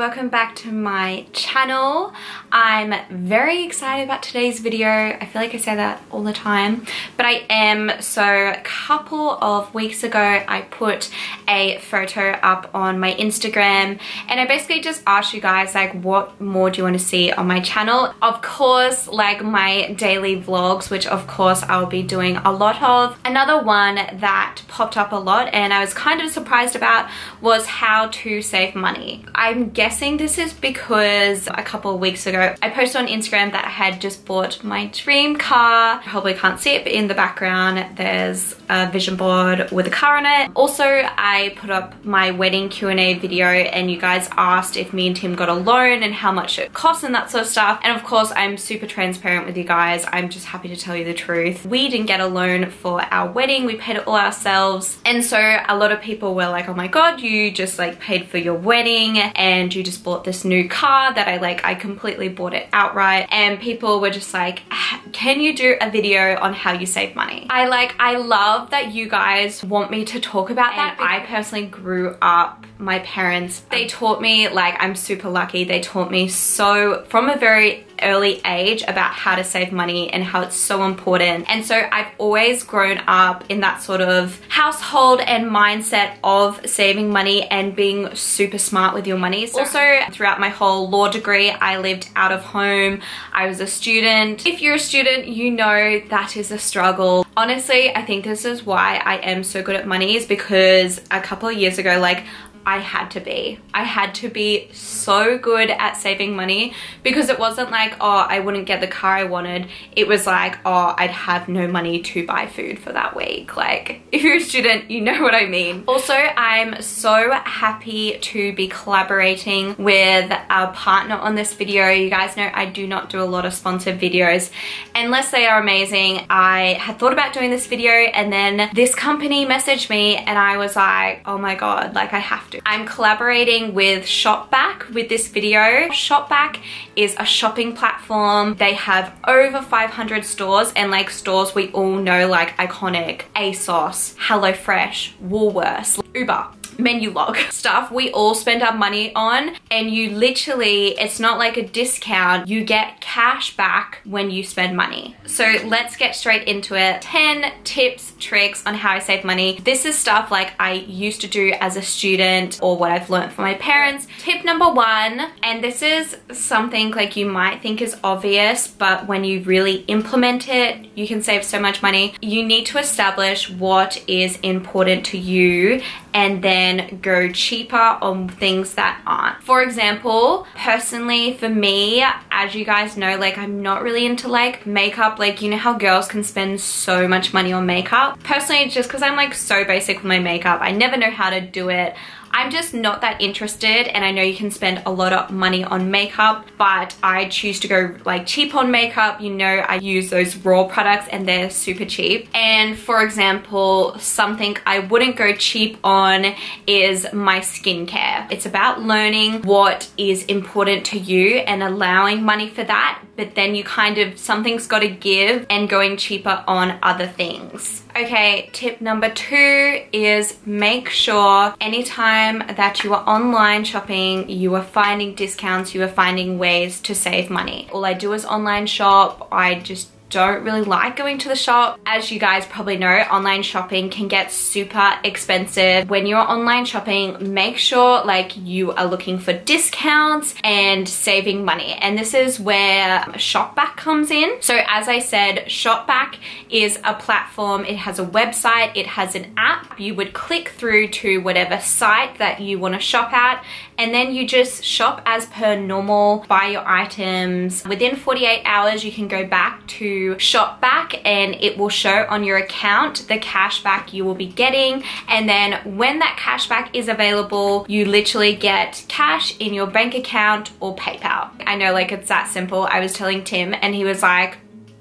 welcome back to my channel. I'm very excited about today's video. I feel like I say that all the time, but I am. So a couple of weeks ago I put a photo up on my Instagram and I basically just asked you guys like what more do you want to see on my channel. Of course, like my daily vlogs, which of course I'll be doing a lot of. Another one that popped up a lot and I was kind of surprised about was how to save money. I'm guessing this is because a couple of weeks ago I posted on Instagram that I had just bought my dream car. Probably can't see it, but in the background there's a vision board with a car on it. Also, I put up my wedding Q&A video and you guys asked if me and Tim got a loan and how much it costs and that sort of stuff. And of course, I'm super transparent with you guys. I'm just happy to tell you the truth. We didn't get a loan for our wedding. We paid it all ourselves. And so a lot of people were like, oh my God, you just like paid for your wedding and you just bought this new car that I completely bought it outright. And people were just like, can you do a video on how you save money? I love that you guys want me to talk about that. I personally grew up, my parents, they taught me, like, I'm super lucky. They taught me so from a very early age about how to save money and how it's so important. And so I've always grown up in that sort of household and mindset of saving money and being super smart with your money. So also, throughout my whole law degree, I lived out of home. I was a student. If you're a student, you know that is a struggle. Honestly, I think this is why I am so good at money, is because a couple of years ago, like, I had to be so good at saving money, because it wasn't like, oh, I wouldn't get the car I wanted. It was like, oh, I'd have no money to buy food for that week. Like, if you're a student, you know what I mean. Also, I'm so happy to be collaborating with our partner on this video. You guys know I do not do a lot of sponsored videos unless they are amazing. I had thought about doing this video and then this company messaged me and I was like, oh my God, like I have to. I'm collaborating with ShopBack with this video. ShopBack is a shopping platform. They have over 500 stores, and like stores we all know, like iconic, ASOS, HelloFresh, Woolworths, Uber, Menulog, stuff we all spend our money on. And you literally, it's not like a discount, you get cash back when you spend money. So let's get straight into it. 10 tips, tricks on how I save money. This is stuff like I used to do as a student or what I've learned from my parents. Tip number 1, and this is something like you might think is obvious, but when you really implement it, you can save so much money. You need to establish what is important to you and then go cheaper on things that aren't. For example, personally for me, as you guys know, like I'm not really into like makeup. Like, you know how girls can spend so much money on makeup? Personally, just because I'm like so basic with my makeup, I never know how to do it. I'm just not that interested, and I know you can spend a lot of money on makeup, but I choose to go like cheap on makeup. You know, I use those raw products and they're super cheap. And for example, something I wouldn't go cheap on is my skincare. It's about learning what is important to you and allowing money for that, but then you kind of, something's got to give and going cheaper on other things. Okay, tip number 2 is make sure anytime that you are online shopping, you are finding discounts, you are finding ways to save money. All I do is online shop. I just don't really like going to the shop. As you guys probably know, online shopping can get super expensive. When you're online shopping, make sure like you are looking for discounts and saving money. And this is where ShopBack comes in. So as I said, ShopBack is a platform. It has a website, it has an app. You would click through to whatever site that you want to shop at, and then you just shop as per normal, buy your items. Within 48 hours, you can go back to ShopBack and it will show on your account the cash back you will be getting. And then when that cash back is available, you literally get cash in your bank account or PayPal. I know, like, it's that simple. I was telling Tim and he was like,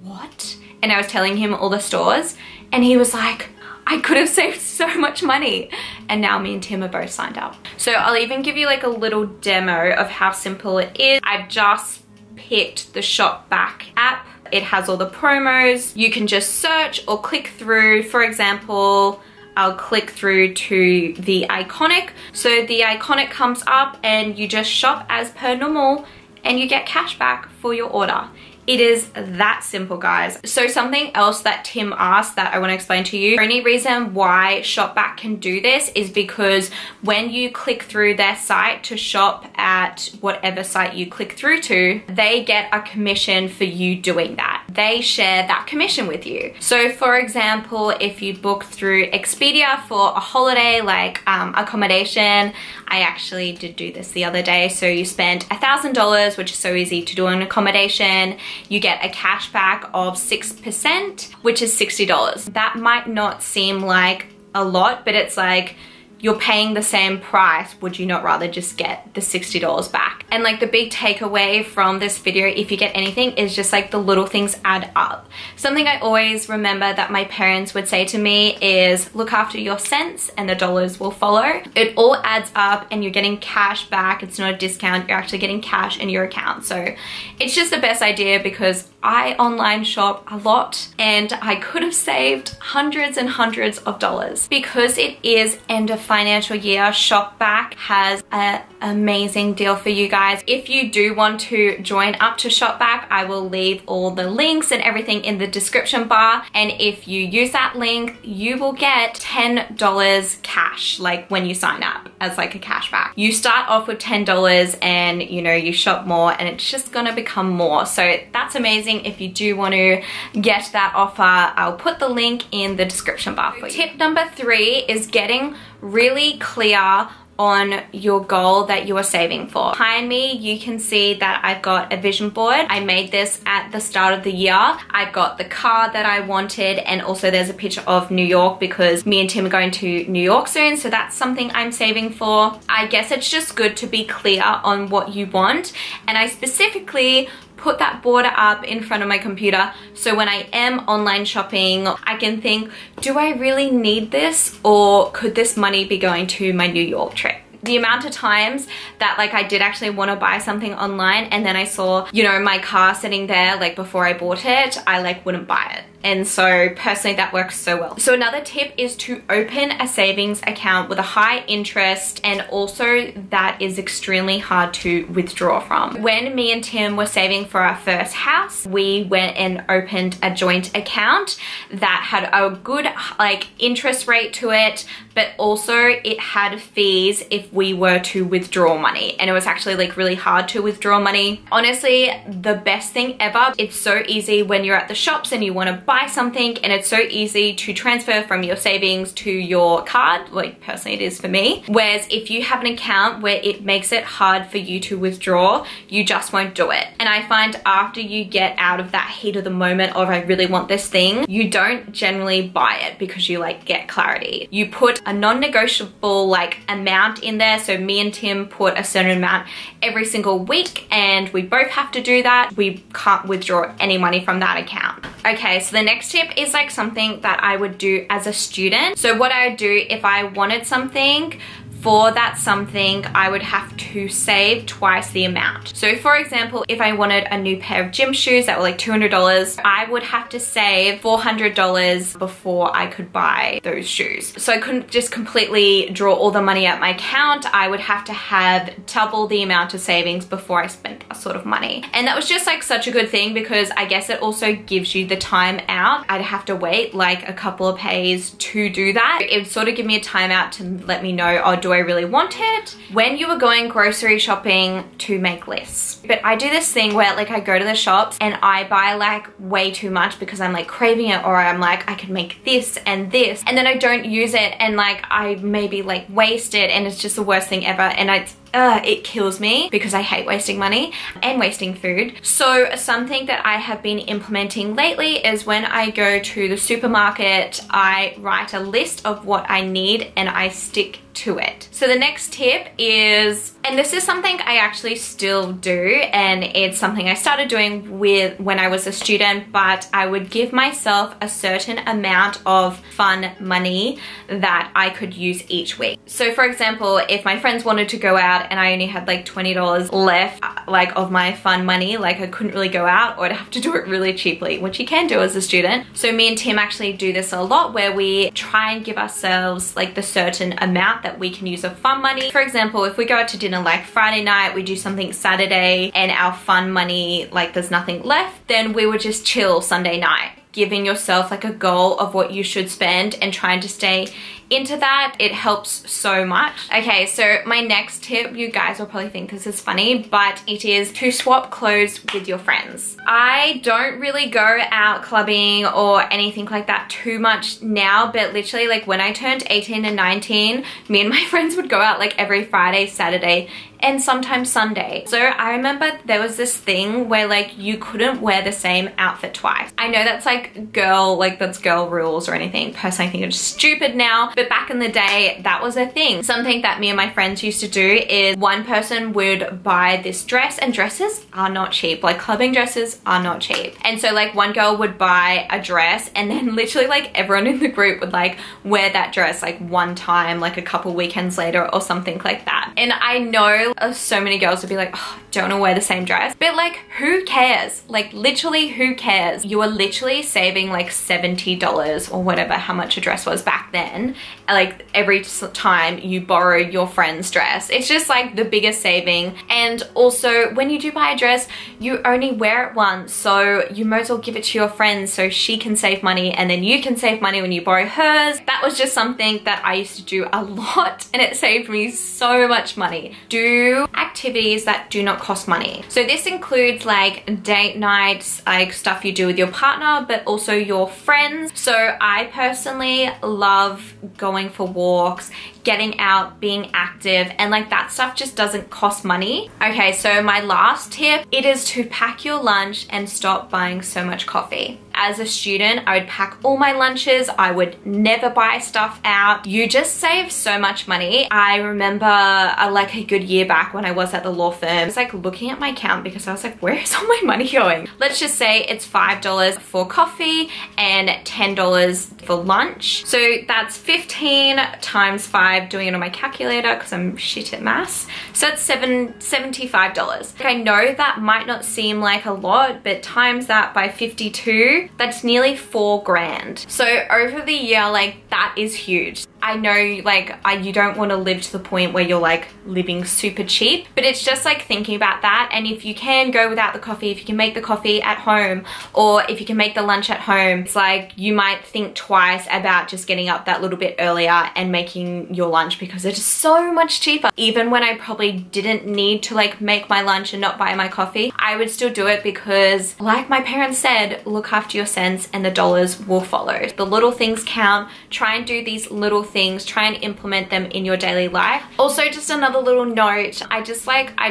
what? And I was telling him all the stores and he was like, I could have saved so much money. And now me and Tim are both signed up. So I'll even give you like a little demo of how simple it is. I've just picked the ShopBack app. It has all the promos. You can just search or click through. For example, I'll click through to the Iconic. So the Iconic comes up and you just shop as per normal and you get cash back for your order. It is that simple, guys. So something else that Tim asked that I want to explain to you, the only reason why ShopBack can do this is because when you click through their site to shop at whatever site you click through to, they get a commission for you doing that. They share that commission with you. So for example, if you book through Expedia for a holiday like accommodation, I actually did do this the other day. So you spend $1,000, which is so easy to do an accommodation. You get a cash back of 6%, which is $60. That might not seem like a lot, but it's like, you're paying the same price. Would you not rather just get the $60 back? And like the big takeaway from this video, if you get anything, is just like the little things add up. Something I always remember that my parents would say to me is look after your cents and the dollars will follow. It all adds up and you're getting cash back. It's not a discount, you're actually getting cash in your account. So it's just the best idea because I online shop a lot and I could have saved hundreds and hundreds of dollars. Because it is end of financial year, ShopBack has an amazing deal for you guys. If you do want to join up to ShopBack, I will leave all the links and everything in the description bar. And if you use that link, you will get $10 cash, like when you sign up as like a cash back. You start off with $10 and you know, you shop more and it's just gonna become more. So that's amazing. If you do want to get that offer, I'll put the link in the description bar for you. Tip number 3 is getting really clear on your goal that you are saving for. Behind me, you can see that I've got a vision board. I made this at the start of the year. I've got the car that I wanted, and also there's a picture of New York because me and Tim are going to New York soon, so that's something I'm saving for. I guess it's just good to be clear on what you want, and I specifically put that border up in front of my computer so when I am online shopping, I can think, do I really need this, or could this money be going to my New York trip? The amount of times that like I did actually want to buy something online and then I saw, you know, my car sitting there like before I bought it, I like wouldn't buy it. And so personally that works so well. So another tip is to open a savings account with a high interest, and also that is extremely hard to withdraw from. When me and Tim were saving for our first house, we went and opened a joint account that had a good like interest rate to it, but also it had fees if we were to withdraw money, and it was actually like really hard to withdraw money. Honestly, the best thing ever. It's so easy when you're at the shops and you want to buy something, and it's so easy to transfer from your savings to your card, like personally it is for me. Whereas if you have an account where it makes it hard for you to withdraw, you just won't do it. And I find after you get out of that heat of the moment of I really want this thing, you don't generally buy it because you like get clarity. You put a non-negotiable like amount in there. So me and Tim put a certain amount every single week and we both have to do that. We can't withdraw any money from that account. Okay, so the next tip is like something that I would do as a student. So what I would do if I wanted something, for that something, I would have to save twice the amount. So for example, if I wanted a new pair of gym shoes that were like $200, I would have to save $400 before I could buy those shoes. So I couldn't just completely draw all the money out my account. I would have to have double the amount of savings before I spent that sort of money. And that was just like such a good thing because I guess it also gives you the time out. I'd have to wait like a couple of pays to do that. It would sort of give me a timeout to let me know, oh, do I really want it? When you are going grocery shopping, to make lists. But I do this thing where like I go to the shops and I buy like way too much because I'm like craving it, or I'm like I could make this and this, and then I don't use it and like I maybe like waste it, and it's just the worst thing ever, and it kills me because I hate wasting money and wasting food. So something that I have been implementing lately is when I go to the supermarket, I write a list of what I need and I stick to it. So the next tip is, and this is something I actually still do, and it's something I started doing when I was a student, but I would give myself a certain amount of fun money that I could use each week. So for example, if my friends wanted to go out out and I only had like $20 left like of my fun money, like I couldn't really go out, or I'd have to do it really cheaply, which you can do as a student. So me and Tim actually do this a lot, where we try and give ourselves like the certain amount that we can use of fun money. For example, if we go out to dinner like Friday night, we do something Saturday and our fun money, like there's nothing left, then we would just chill Sunday night. Giving yourself like a goal of what you should spend and trying to stay into that, it helps so much. Okay, so my next tip, you guys will probably think this is funny, but it is to swap clothes with your friends. I don't really go out clubbing or anything like that too much now, but literally like when I turned 18 and 19, me and my friends would go out like every Friday, Saturday, and sometimes Sunday. So I remember there was this thing where like you couldn't wear the same outfit twice. I know that's like that's girl rules or anything. Personally, I think it's stupid now, but back in the day, that was a thing. Something that me and my friends used to do is one person would buy this dress, and dresses are not cheap. Like clubbing dresses are not cheap. And so like one girl would buy a dress, and then literally like everyone in the group would like wear that dress like one time, like a couple weekends later or something like that. And I know so many girls would be like, oh, don't want to wear the same dress, but like who cares? Like literally who cares? You are literally saving like $70 or whatever, how much a dress was back then, like every time you borrow your friend's dress. It's just like the biggest saving. And also when you do buy a dress, you only wear it once, so you might as well give it to your friend so she can save money, and then you can save money when you borrow hers. That was just something that I used to do a lot, and it saved me so much money. Do activities that do not cost money. So this includes like date nights, like stuff you do with your partner, but also your friends. So I personally love going for walks, getting out, being active, and like that stuff just doesn't cost money. Okay, so my last tip, it is to pack your lunch and stop buying so much coffee. As a student, I would pack all my lunches. I would never buy stuff out. You just save so much money. I remember like a good year back when I was at the law firm, I was like looking at my account because I was like, where is all my money going? Let's just say it's $5 for coffee and $10 for lunch. So that's 15 times 5, doing it on my calculator because I'm shit at maths. So that's $75. I know that might not seem like a lot, but times that by 52, that's nearly 4 grand. So over the year, like that is huge. I know like you don't want to live to the point where you're like living super cheap, but it's just like thinking about that. And if you can go without the coffee, if you can make the coffee at home, or if you can make the lunch at home, it's like you might think twice about just getting up that little bit earlier and making your lunch, because it is so much cheaper. Even when I probably didn't need to like make my lunch and not buy my coffee, I would still do it because like my parents said, look after your cents and the dollars will follow. The little things count. Try and do these little things, try and implement them in your daily life. Also, just another little note, I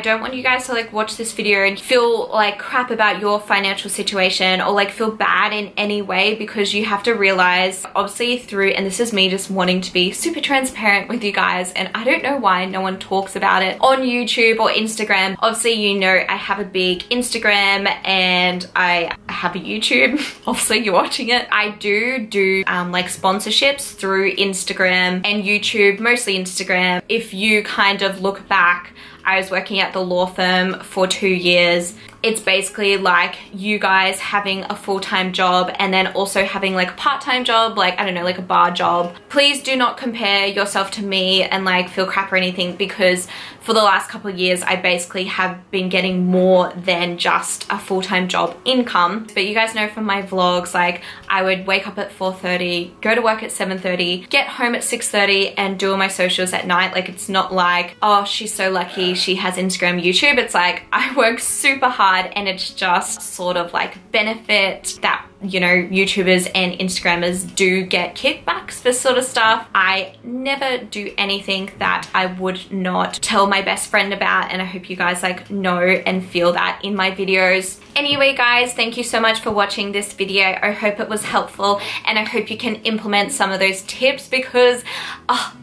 don't want you guys to like watch this video and feel like crap about your financial situation or like feel bad in any way, because you have to realize, obviously through, and this is me just wanting to be super transparent with you guys, and I don't know why no one talks about it on YouTube or Instagram. Obviously, you know, I have a big Instagram and I have a YouTube. Obviously you're watching it. I do like sponsorships through Instagram and YouTube, mostly Instagram. If you kind of look back, I was working at the law firm for 2 years. It's basically like you guys having a full-time job and then also having like a part-time job, like, I don't know, like a bar job. Please do not compare yourself to me and like feel crap or anything, because for the last couple of years, I basically have been getting more than just a full-time job income. But you guys know from my vlogs, like I would wake up at 4:30, go to work at 7:30, get home at 6:30 and do all my socials at night. Like it's not like, oh, she's so lucky she has Instagram, YouTube. It's like I work super hard, and it's just sort of like benefit that, you know, YouTubers and Instagrammers do get kickbacks for sort of stuff. I never do anything that I would not tell my best friend about, and I hope you guys like know and feel that in my videos. Anyway guys, thank you so much for watching this video. I hope it was helpful, and I hope you can implement some of those tips, because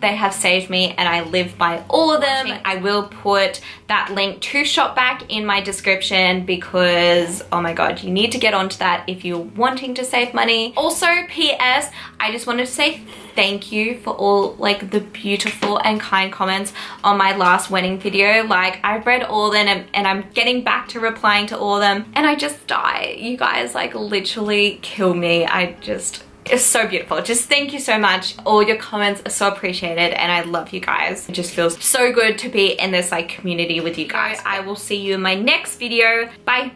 they have saved me and I live by all of them. I will put that link to ShopBack in my description, because oh my god, you need to get onto that if you're wanting to save money. Also, PS, I just wanted to say thank you for all like the beautiful and kind comments on my last wedding video. Like, I've read all of them and I'm getting back to replying to all of them, and I just die. You guys like literally kill me. It's so beautiful. Just thank you so much. All your comments are so appreciated and I love you guys. It just feels so good to be in this like community with you guys. I will see you in my next video. Bye.